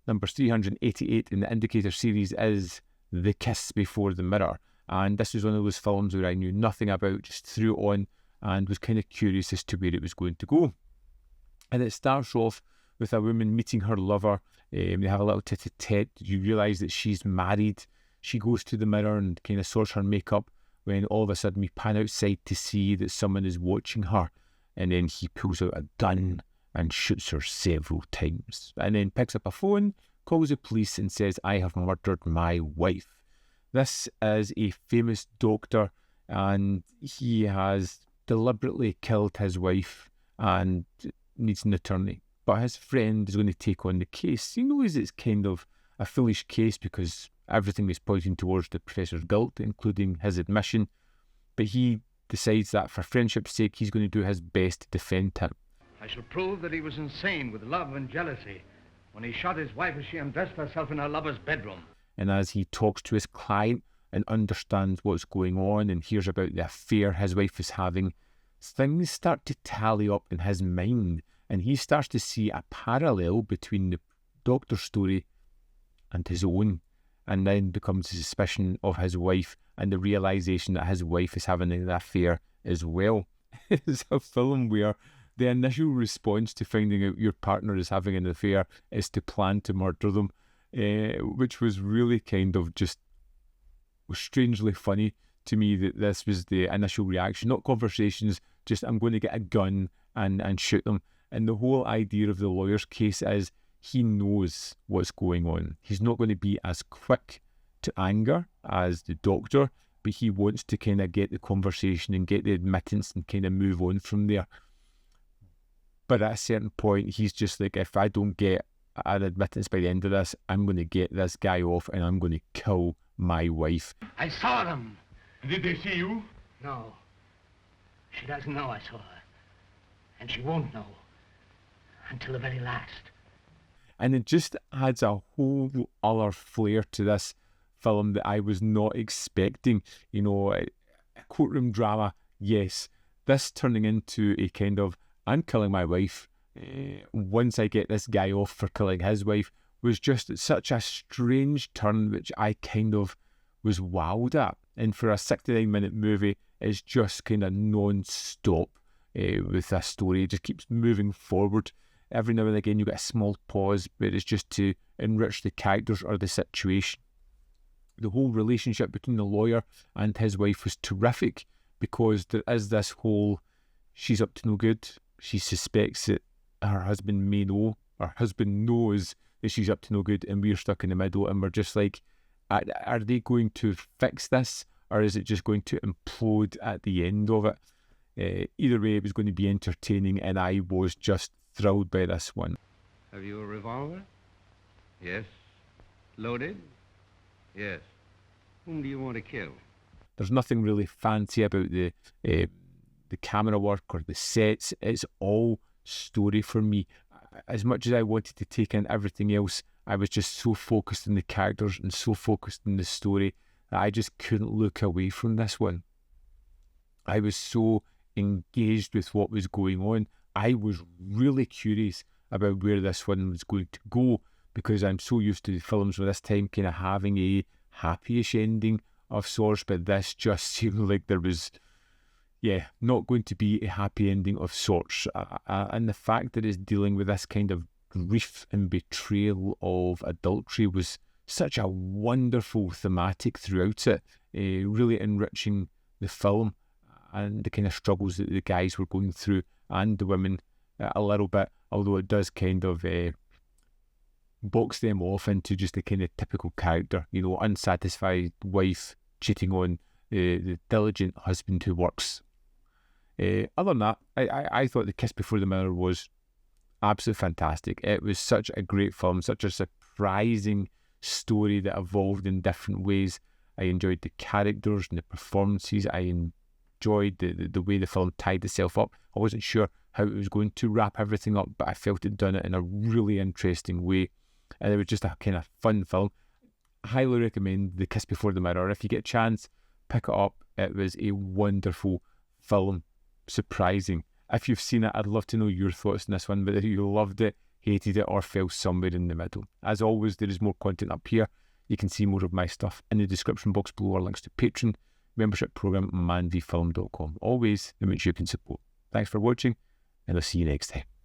number 388 in the Indicator series is The Kiss Before the Mirror. And this was one of those films where I knew nothing about, just threw it on and was kind of curious as to where it was going to go. And it starts off with a woman meeting her lover. They have a little tete-a-tete. You realise that she's married. She goes to the mirror and kind of sorts her makeup when all of a sudden we pan outside to see that someone is watching her. And then he pulls out a gun and shoots her several times. And then picks up a phone, calls the police and says, "I have murdered my wife." This is a famous doctor and he has deliberately killed his wife and needs an attorney. But his friend is going to take on the case. He knows it's kind of a foolish case because everything is pointing towards the professor's guilt, including his admission. But he decides that for friendship's sake, he's going to do his best to defend him. "I shall prove that he was insane with love and jealousy when he shot his wife as she undressed herself in her lover's bedroom." And as he talks to his client and understands what's going on and hears about the affair his wife is having, things start to tally up in his mind, and he starts to see a parallel between the doctor's story and his own, and then becomes a suspicion of his wife and the realisation that his wife is having an affair as well. It's a film where the initial response to finding out your partner is having an affair is to plan to murder them, which was really kind of just strangely funny to me that this was the initial reaction. Not conversations, just I'm going to get a gun and shoot them. And the whole idea of the lawyer's case is he knows what's going on. He's not going to be as quick to anger as the doctor, but he wants to kind of get the conversation and get the admittance and kind of move on from there. But at a certain point, he's just like, if I don't get an admittance by the end of this, I'm going to get this guy off and I'm going to kill my wife. "I saw them." "Did they see you?" "No. She doesn't know I saw her. And she won't know until the very last." And it just adds a whole other flair to this film that I was not expecting. You know, a courtroom drama, yes. This turning into a kind of, I'm killing my wife. Once I get this guy off for killing his wife was just such a strange turn, which I kind of was wowed at. And for a 69-minute movie, it's just kind of non-stop with this story. It just keeps moving forward. Every now and again, you get a small pause, but it's just to enrich the characters or the situation. The whole relationship between the lawyer and his wife was terrific because there is this whole, she's up to no good. She suspects that her husband may know, her husband knows that she's up to no good, and we're stuck in the middle, and we're just like, are they going to fix this, or is it just going to implode at the end of it? Either way, it was going to be entertaining, and I was just thrilled by this one. "Have you a revolver?" "Yes." "Loaded?" "Yes." "Whom do you want to kill?" There's nothing really fancy about the camera work or the sets. It's all story for me. As much as I wanted to take in everything else, I was just so focused on the characters and so focused on the story that I just couldn't look away from this one. I was so engaged with what was going on. I was really curious about where this one was going to go because I'm so used to the films with this time kind of having a happy-ish ending of sorts, but this just seemed like there was, not going to be a happy ending of sorts. And the fact that it's dealing with this kind of grief and betrayal of adultery was such a wonderful thematic throughout it, really enriching the film and the kind of struggles that the guys were going through and the women a little bit, although it does kind of box them off into just a kind of typical character, you know, unsatisfied wife cheating on the diligent husband who works. Other than that, I thought The Kiss Before the Mirror was absolutely fantastic. It was such a great film, such a surprising story that evolved in different ways. I enjoyed the characters and the performances. I enjoyed the way the film tied itself up. I wasn't sure how it was going to wrap everything up, but I felt it done it in a really interesting way. And it was just a kind of fun film. I highly recommend The Kiss Before the Mirror. If you get a chance, pick it up. It was a wonderful film. Surprising. If you've seen it, I'd love to know your thoughts on this one, whether you loved it, hated it, or fell somewhere in the middle. As always, there is more content up here. You can see more of my stuff in the description box below, or links to Patreon, membership program, ManVFilm.com. Always in which you can support. Thanks for watching, and I'll see you next time.